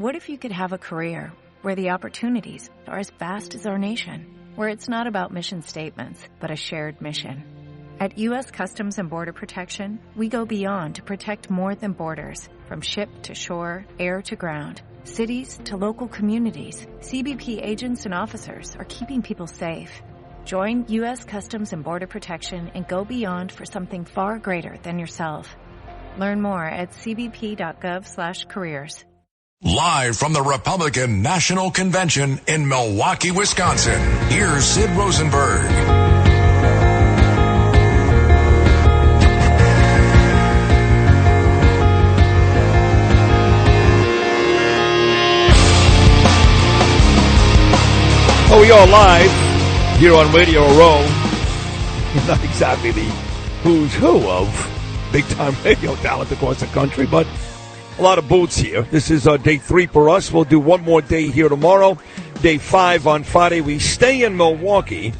What if you could have a career where the opportunities are as vast as our nation, where it's not about mission statements, but a shared mission? At U.S. Customs and Border Protection, we go beyond to protect more than borders. From ship to shore, air to ground, cities to local communities, CBP agents and officers are keeping people safe. Join U.S. Customs and Border Protection and go beyond for something far greater than yourself. Learn more at cbp.gov/careers. Live from the Republican National Convention in Milwaukee, Wisconsin, here's Sid Rosenberg. Oh, we are live here on Radio Row. Not exactly the who's who of big-time radio talent across the country, but a lot of booths here. This is day 3 for us. We'll do one more day here tomorrow. Day 5 on Friday. We stay in Milwaukee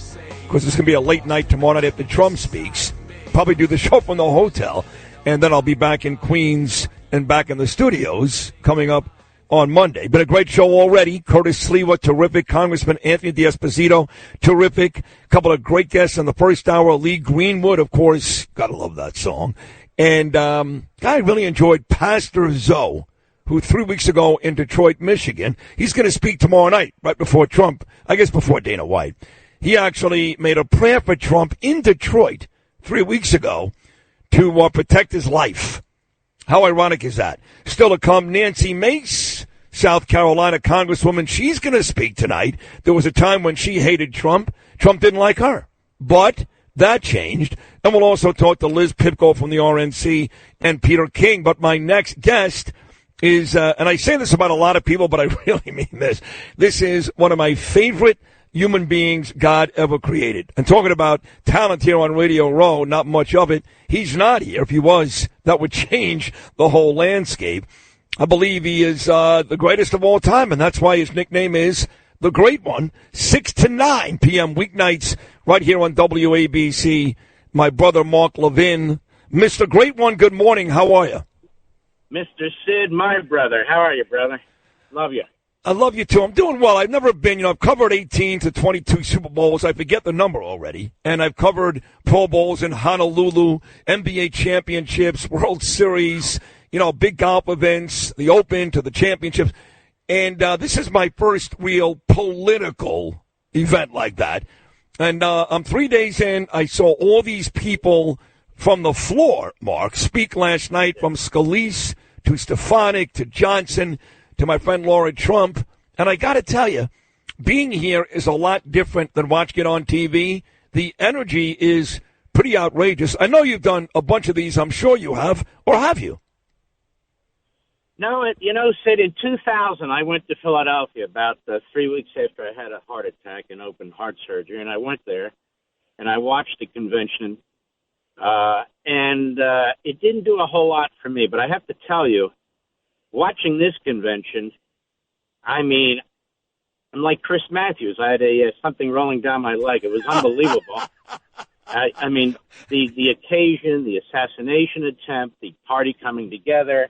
because it's going to be a late night tomorrow night after Trump speaks. Probably do the show from the hotel, and then I'll be back in Queens and back in the studios coming up on Monday. Been a great show already. Curtis Sliwa, terrific. Congressman Anthony D'Esposito, terrific. Couple of great guests in the first hour. Lee Greenwood, of course. Gotta love that song. And I really enjoyed Pastor Zoe, who 3 weeks ago in Detroit, Michigan. He's going to speak tomorrow night, right before Trump, I guess before Dana White. He actually made a prayer for Trump in Detroit 3 weeks ago to protect his life. How ironic is that? Still to come, Nancy Mace, South Carolina Congresswoman. She's going to speak tonight. There was a time when she hated Trump. Trump didn't like her. But that changed. And we'll also talk to Liz Pipko from the RNC and Peter King. But my next guest is, and I say this about a lot of people, but I really mean this. This is one of my favorite human beings God ever created. And talking about talent here on Radio Row, not much of it. He's not here. If he was, that would change the whole landscape. I believe he is the greatest of all time, and that's why his nickname is The Great One. 6 to 9 p.m. weeknights right here on WABC. My brother Mark Levin. Mr. Great One, good morning. How are you? Mr. Sid, my brother. How are you, brother? Love you. I love you, too. I'm doing well. I've never been, I've covered 18 to 22 Super Bowls. I forget the number already. And I've covered Pro Bowls in Honolulu, NBA championships, World Series, big golf events, the Open to the championships. And this is my first real political event like that. And I'm 3 days in. I saw all these people from the floor, Mark, speak last night, from Scalise to Stefanik to Johnson to my friend Laura Trump. And I got to tell you, being here is a lot different than watching it on TV. The energy is pretty outrageous. I know you've done a bunch of these. I'm sure you have. Or have you? No, Sid, in 2000, I went to Philadelphia about 3 weeks after I had a heart attack and open heart surgery. And I went there and I watched the convention. And it didn't do a whole lot for me. But I have to tell you, watching this convention, I mean, I'm like Chris Matthews. I had something rolling down my leg. It was unbelievable. I mean, the occasion, the assassination attempt, the party coming together.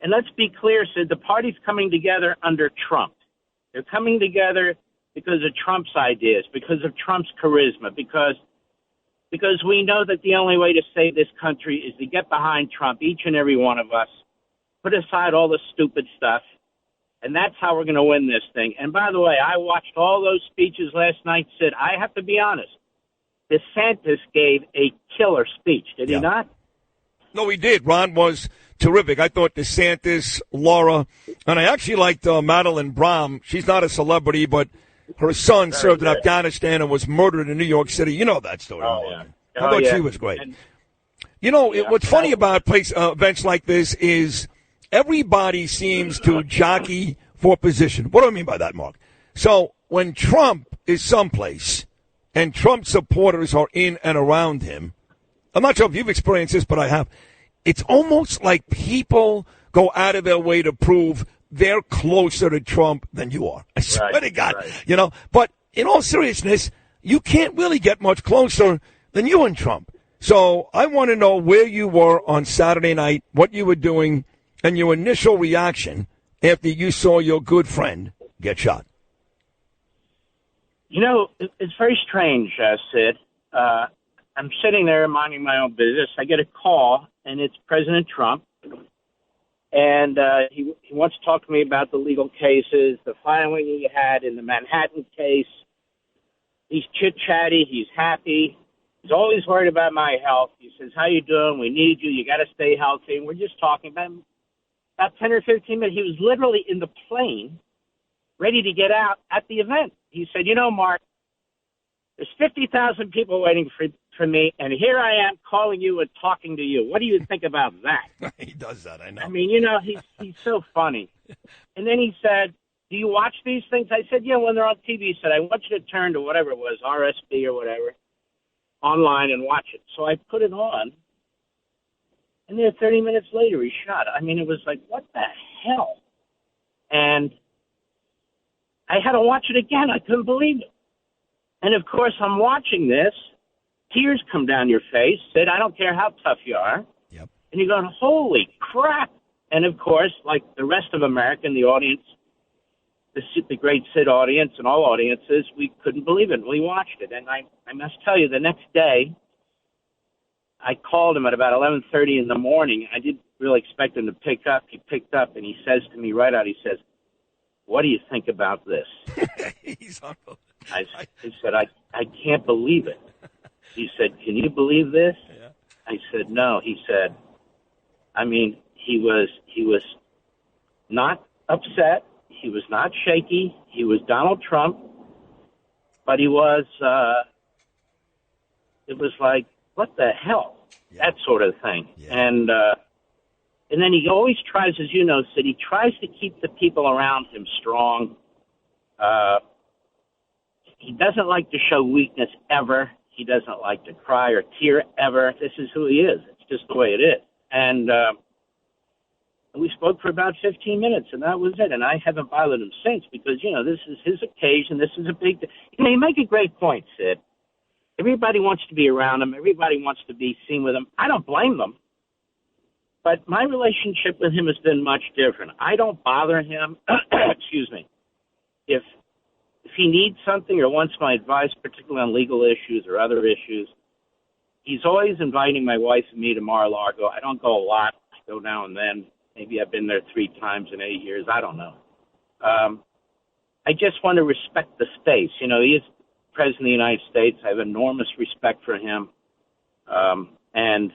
And let's be clear, Sid, the party's coming together under Trump. They're coming together because of Trump's ideas, because of Trump's charisma, because we know that the only way to save this country is to get behind Trump, each and every one of us, put aside all the stupid stuff, and that's how we're going to win this thing. And by the way, I watched all those speeches last night, Sid. I have to be honest. DeSantis gave a killer speech, did he not? No, he did. Ron was terrific. I thought DeSantis, Laura, and I actually liked Madeline Brahm. She's not a celebrity, but her son served in Afghanistan and was murdered in New York City. You know that story. Oh, yeah. I thought she was great. And, what's funny about events like this is everybody seems to jockey for position. What do I mean by that, Mark? So when Trump is someplace and Trump supporters are in and around him, I'm not sure if you've experienced this, but I have. It's almost like people go out of their way to prove they're closer to Trump than you are. I swear to God, But in all seriousness, you can't really get much closer than you and Trump. So I want to know where you were on Saturday night, what you were doing, and your initial reaction after you saw your good friend get shot? You know, it's very strange, Sid. I'm sitting there minding my own business. I get a call, and it's President Trump. And he wants to talk to me about the legal cases, the filing he had in the Manhattan case. He's chit-chatty. He's happy. He's always worried about my health. He says, how you doing? We need you. You got to stay healthy. And we're just talking about 10 or 15 minutes. He was literally in the plane ready to get out at the event. He said, you know, Mark, there's 50,000 people waiting for me, and here I am calling you and talking to you. What do you think about that? He does that, I know. I mean, you know, he's so funny. And then he said, do you watch these things? I said, yeah, when they're on TV. He said, I want you to turn to whatever it was, RSB or whatever, online and watch it. So I put it on, and then 30 minutes later he shot. I mean, it was like, what the hell? And I had to watch it again. I couldn't believe it. And, of course, I'm watching this. Tears come down your face. Sid, I don't care how tough you are. Yep. And you're going, holy crap. And, of course, like the rest of America and the audience, the great Sid audience and all audiences, we couldn't believe it. We watched it. And I must tell you, the next day, I called him at about 11:30 in the morning. I didn't really expect him to pick up. He picked up, and he says to me right out, he says, what do you think about this? He's unbelievable. He said, I can't believe it. He said, can you believe this? Yeah. I said, no. He said, I mean, he was not upset. He was not shaky. He was Donald Trump. But he was, it was like, what the hell? Yeah. That sort of thing. Yeah. And then he always tries, as you know, Sid, he tries to keep the people around him strong. He doesn't like to show weakness ever. He doesn't like to cry or tear ever. This is who he is. It's just the way it is. And we spoke for about 15 minutes, and that was it. And I haven't bothered him since because, you know, this is his occasion. This is a big – you know, you make a great point, Sid. Everybody wants to be around him. Everybody wants to be seen with him. I don't blame them. But my relationship with him has been much different. I don't bother him. Excuse me. If he needs something or wants my advice, particularly on legal issues or other issues, he's always inviting my wife and me to Mar-a-Lago. I don't go a lot. I go now and then. Maybe I've been there 3 times in 8 years. I don't know. I just want to respect the space. You know, he is President of the United States. I have enormous respect for him. And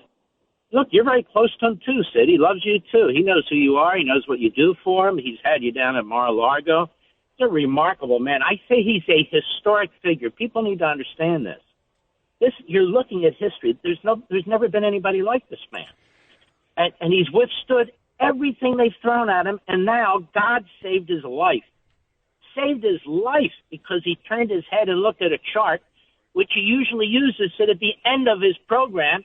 look, you're very close to him too, Sid. He loves you too. He knows who you are. He knows what you do for him. He's had you down at Mar-a-Lago. He's a remarkable man. I say he's a historic figure. People need to understand this. You're looking at history. There's never been anybody like this man. And he's withstood everything they've thrown at him, and now God saved his life. Saved his life because he turned his head and looked at a chart, which he usually uses at the end of his program.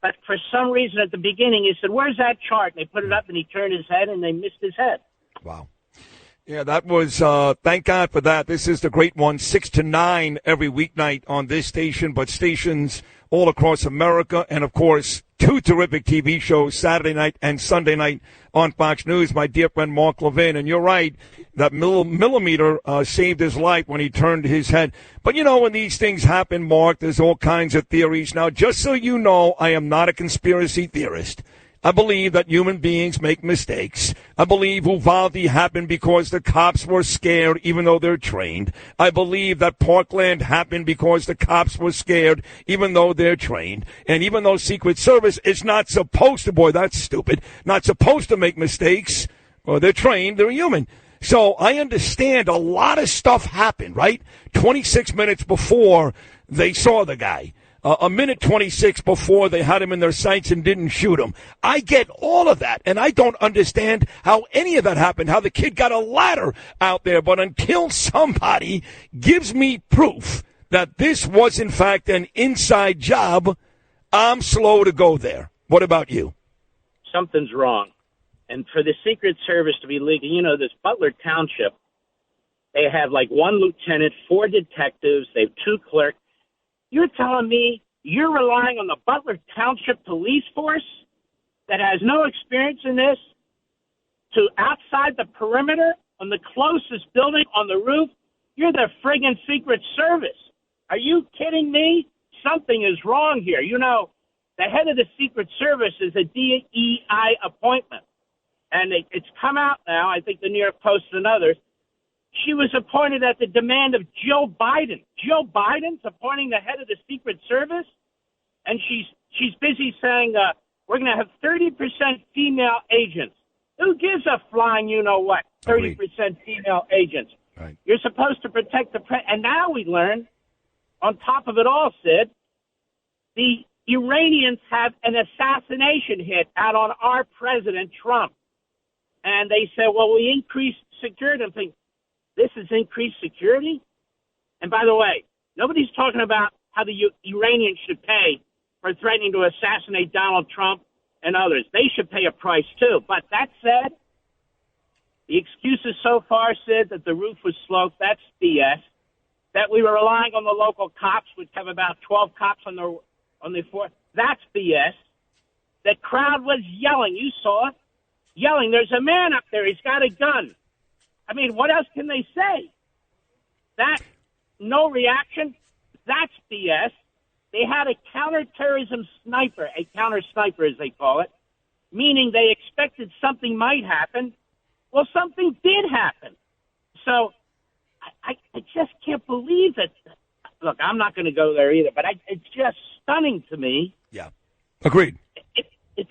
But for some reason at the beginning, he said, where's that chart? And they put it up, and he turned his head, and they missed his head. Wow. Yeah, that was, thank God for that. This is the great one, 6 to 9 every weeknight on this station, but stations all across America. And, of course, 2 terrific TV shows, Saturday night and Sunday night on Fox News, my dear friend Mark Levin. And you're right, that millimeter saved his life when he turned his head. But, you know, when these things happen, Mark, there's all kinds of theories. Now, just so you know, I am not a conspiracy theorist. I believe that human beings make mistakes. I believe Uvalde happened because the cops were scared, even though they're trained. I believe that Parkland happened because the cops were scared, even though they're trained. And even though Secret Service is not supposed to, boy, that's stupid, not supposed to make mistakes, or they're trained, they're human. So I understand a lot of stuff happened, right? 26 minutes before they saw the guy. A minute 26 before they had him in their sights and didn't shoot him. I get all of that, and I don't understand how any of that happened, how the kid got a ladder out there. But until somebody gives me proof that this was, in fact, an inside job, I'm slow to go there. What about you? Something's wrong. And for the Secret Service to be leaking, you know, this Butler Township, they have like 1 lieutenant, 4 detectives, they have 2 clerks. You're telling me you're relying on the Butler Township police force that has no experience in this to outside the perimeter on the closest building on the roof. You're the friggin' Secret Service. Are you kidding me? Something is wrong here. You know, the head of the Secret Service is a DEI appointment. And it's come out now, I think the New York Post and others. She was appointed at the demand of Joe Biden. Joe Biden's appointing the head of the Secret Service? And she's busy saying, we're going to have 30% female agents. Who gives a flying you-know-what? 30% female agents. Right. You're supposed to protect the press. And now we learn, on top of it all, Sid, the Iranians have an assassination hit out on our President Trump. And they said, well, we increased security. I'm thinking, this is increased security? And by the way, nobody's talking about how the Iranians should pay for threatening to assassinate Donald Trump and others. They should pay a price, too. But that said, the excuses so far said that the roof was sloped. That's BS. That we were relying on the local cops, which have about 12 cops on the floor. That's BS. The crowd was yelling. You saw it. Yelling, there's a man up there. He's got a gun. I mean, what else can they say? That, no reaction, that's BS. They had a counterterrorism sniper, a counter sniper as they call it, meaning they expected something might happen. Well, something did happen. So I just can't believe it. Look, I'm not going to go there either, but it's just stunning to me. Yeah, agreed.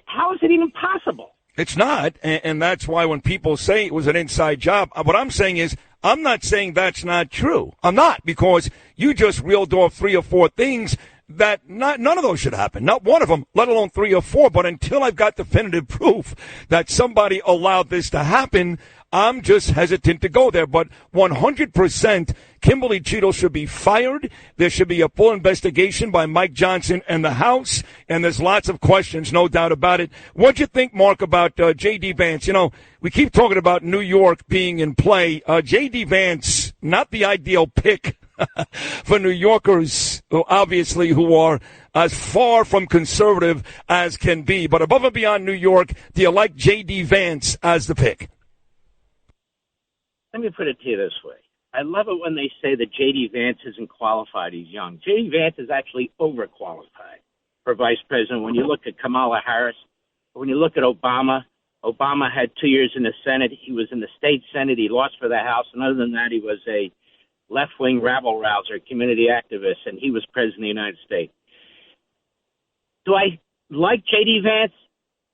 How is it even possible? It's not, and that's why when people say it was an inside job, what I'm saying is I'm not saying that's not true. I'm not, because you just reeled off 3 or 4 things that none of those should happen. Not one of them, let alone 3 or 4. But until I've got definitive proof that somebody allowed this to happen, I'm just hesitant to go there. But 100%, Kimberly Cheadle should be fired. There should be a full investigation by Mike Johnson and the House. And there's lots of questions, no doubt about it. What'd you think, Mark, about J.D. Vance? You know, we keep talking about New York being in play. J.D. Vance, not the ideal pick for New Yorkers, obviously, who are as far from conservative as can be. But above and beyond New York, do you like J.D. Vance as the pick? Let me put it to you this way. I love it when they say that J.D. Vance isn't qualified. He's young. J.D. Vance is actually overqualified for vice president. When you look at Kamala Harris, when you look at Obama, Obama had 2 years in the Senate. He was in the state Senate. He lost for the House. And other than that, he was a left-wing rabble-rouser, community activist, and he was president of the United States. Do I like J.D. Vance?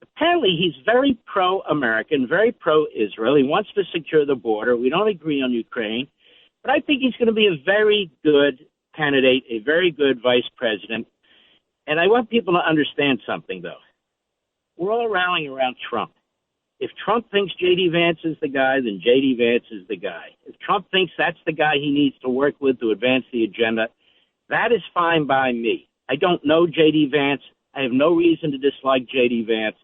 Apparently, he's very pro-American, very pro-Israel. He wants to secure the border. We don't agree on Ukraine. But I think he's going to be a very good candidate, a very good vice president. And I want people to understand something, though. We're all rallying around Trump. If Trump thinks J.D. Vance is the guy, then J.D. Vance is the guy. If Trump thinks that's the guy he needs to work with to advance the agenda, that is fine by me. I don't know J.D. Vance. I have no reason to dislike J.D. Vance,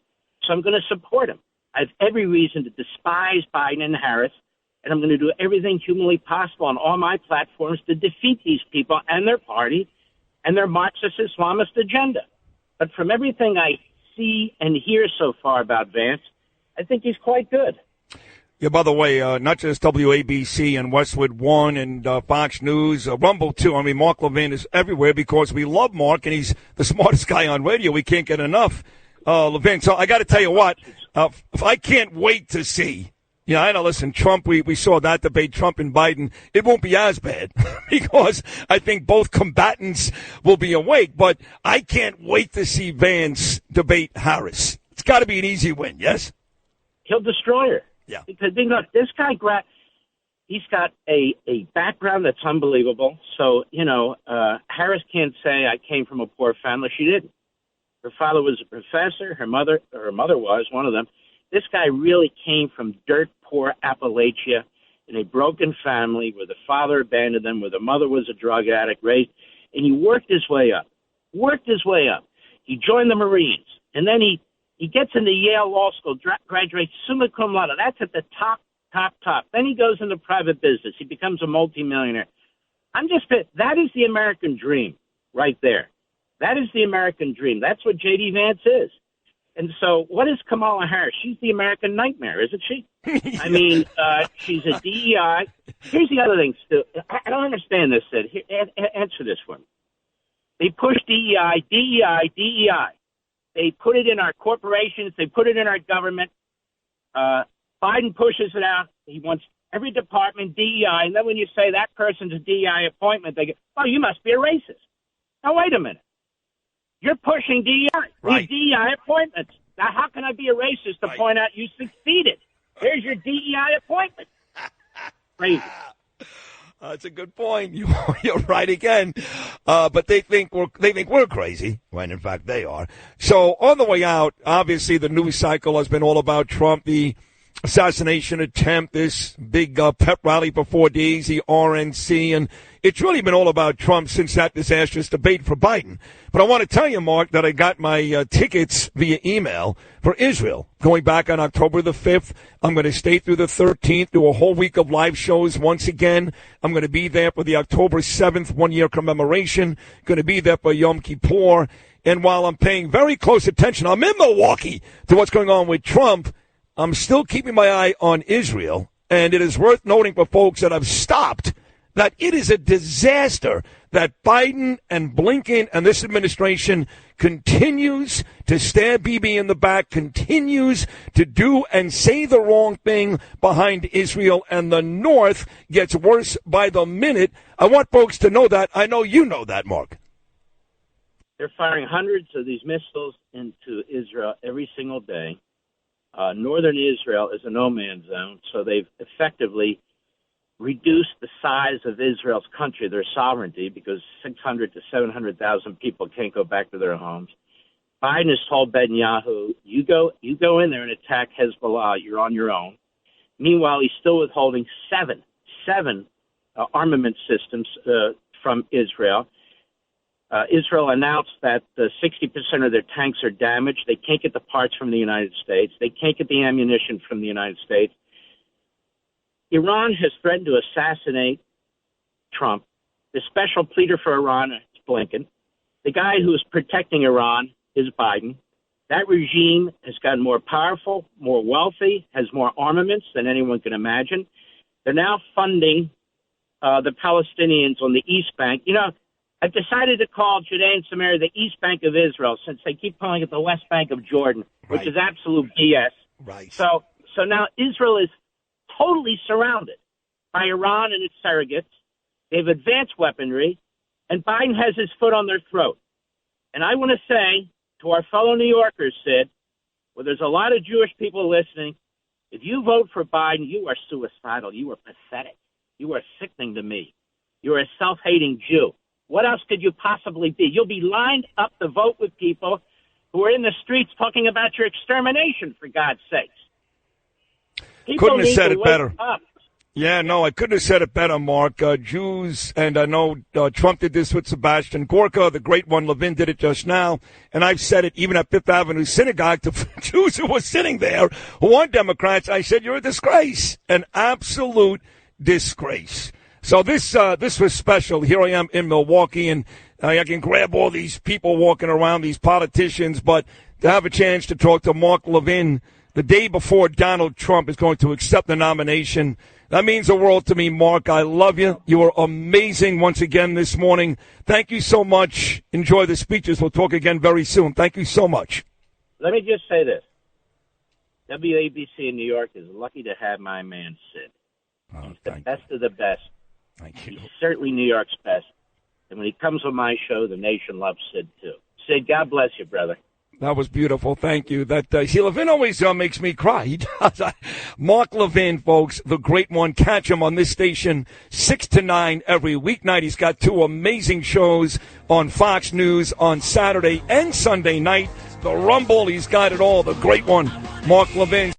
so I'm going to support him. I have every reason to despise Biden and Harris, and I'm going to do everything humanly possible on all my platforms to defeat these people and their party and their Marxist-Islamist agenda. But from everything I see and hear so far about Vance, I think he's quite good. Yeah, by the way, not just WABC and Westwood One and Fox News, Rumble too. I mean, Mark Levin is everywhere because we love Mark and he's the smartest guy on radio. We can't get enough Levin. So I got to tell you what, I can't wait to see. Yeah, I know. Listen, Trump, we saw that debate, Trump and Biden. It won't be as bad because I think both combatants will be awake. But I can't wait to see Vance debate Harris. It's got to be an easy win, yes? He'll destroy her. Yeah. Because this guy, he's got a background that's unbelievable. So, Harris can't say I came from a poor family. She didn't. Her father was a professor. Her mother was one of them. This guy really came from dirt poor Appalachia in a broken family where the father abandoned them, where the mother was a drug addict, raised, and he worked his way up. He joined the Marines, and then he gets into Yale Law School, graduates summa cum laude. That's at the top. Then he goes into private business. He becomes a multimillionaire. That is the American dream right there. That is the American dream. That's what J.D. Vance is. And so what is Kamala Harris? She's the American nightmare, isn't she? Yeah. I mean, she's a DEI. Here's the other thing, Stu. I don't understand this, Sid. Answer this one. They push DEI. They put it in our corporations. They put it in our government. Biden pushes it out. He wants every department DEI. And then when you say that person's a DEI appointment, they go, oh, you must be a racist. Now, wait a minute. You're pushing DEI. Right. These DEI appointments. Now, how can I be a racist to point out you succeeded? There's your DEI appointment. Crazy. That's a good point. You're right again. But they think we're crazy, when in fact they are. So on the way out, obviously the news cycle has been all about Trump, the assassination attempt, this big pep rally for 4 days, the RNC, and it's really been all about Trump since that disastrous debate for Biden. But I want to tell you, Mark, that I got my tickets via email for Israel going back on October the 5th. I'm going to stay through the 13th, do a whole week of live shows once again. I'm going to be there for the October 7th one-year commemoration, going to be there for Yom Kippur. And while I'm paying very close attention, I'm in Milwaukee to what's going on with Trump, I'm still keeping my eye on Israel, and it is worth noting for folks that have stopped that it is a disaster that Biden and Blinken and this administration continues to stab Bibi in the back, continues to do and say the wrong thing behind Israel, and the North gets worse by the minute. I want folks to know that. I know you know that, Mark. They're firing hundreds of these missiles into Israel every single day. Northern Israel is a no-man's zone, so they've effectively reduced the size of Israel's country, their sovereignty, because 600 to 700,000 people can't go back to their homes. Biden has told Netanyahu, you go in there and attack Hezbollah, you're on your own. Meanwhile, he's still withholding seven armament systems from Israel. Israel announced that 60% of their tanks are damaged. They can't get the parts from the United States. They can't get the ammunition from the United States. Iran has threatened to assassinate Trump. The special pleader for Iran is Blinken. The guy who is protecting Iran is Biden. That regime has gotten more powerful, more wealthy, has more armaments than anyone can imagine. They're now funding the Palestinians on the East Bank. You know, I've decided to call Judea and Samaria the East Bank of Israel since they keep calling it the West Bank of Jordan, which Right. is absolute BS. Right. So now Israel is totally surrounded by Iran and its surrogates. They've advanced weaponry, and Biden has his foot on their throat. And I want to say to our fellow New Yorkers, Sid, well, there's a lot of Jewish people listening. If you vote for Biden, you are suicidal. You are pathetic. You are sickening to me. You're a self-hating Jew. What else could you possibly be? You'll be lined up to vote with people who are in the streets talking about your extermination, for God's sakes. People Couldn't have need said to it wake better. up. Yeah, no, I couldn't have said it better, Mark. Jews, and I know Trump did this with Sebastian Gorka, the great one. Levin did it just now. And I've said it even at Fifth Avenue Synagogue to Jews who were sitting there who aren't Democrats. I said, you're a disgrace, an absolute disgrace. So this was special. Here I am in Milwaukee, and I can grab all these people walking around, these politicians, but to have a chance to talk to Mark Levin the day before Donald Trump is going to accept the nomination, that means the world to me, Mark. I love you. You were amazing once again this morning. Thank you so much. Enjoy the speeches. We'll talk again very soon. Thank you so much. Let me just say this. WABC in New York is lucky to have my man, Sid. He's the best of the best. Thank you. He's certainly New York's best. And when he comes on my show, the nation loves Sid, too. Sid, God bless you, brother. That was beautiful. Thank you. See, Levin always makes me cry. He does. Mark Levin, folks, the great one. Catch him on this station 6 to 9 every weeknight. He's got 2 amazing shows on Fox News on Saturday and Sunday night. The Rumble, he's got it all. The great one, Mark Levin.